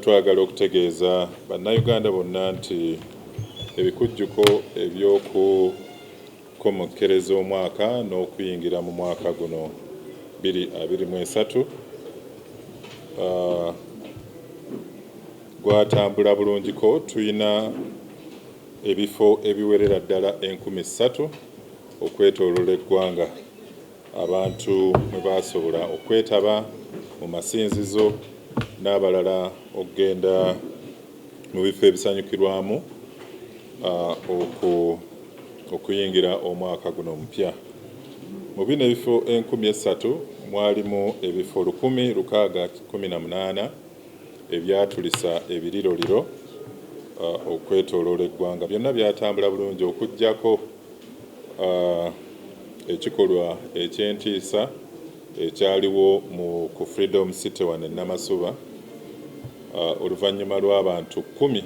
Twagala okutegeeza bannayuganda bonna nti ebikujjuko eby'okukomekkereza omwaka n'okuyingira mu mwaka guno 2023 gwatambula bulungiko. Tuyina ebifo ebiwerera ddala 3,000 okwetooloola eggwanga abantu mwe basobola okwetaba mu masinzizo n'abalala okugenda mu bifo ebisanyukirwamu okuyingira omwaka guno omupya. Mu bino ebifo 3,000 mwalimu ebifo 1,618 ebyatulisa ebiriroliro okwetooloola eggwanga. Byonna byatambula bulungi okuggyako ekikolwa eky'entiisa ekyaliwo ku Freedom City wano e Namasuba oluvannyuma lw'abantu 10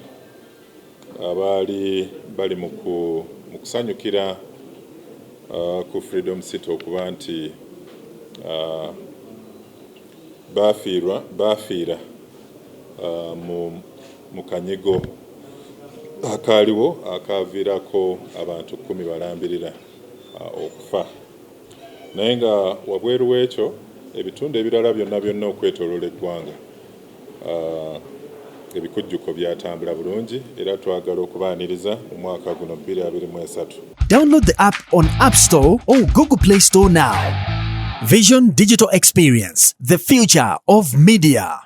abaali bali mu kusanyukira ku Freedom City okuba nti baafiira mu kanyigo akaaliwo akaaviirako abantu 10 balambirira okufa. Naye nga wabweru w'ekyo ebitundu ebirala byonna okwetooloola eggwanga ebikujjuko byatambula bulungi era twagala okubaaniriza mu mwaka guno 2023. Download the app on App Store or Google Play Store now. Vision Digital Experience, the future of media.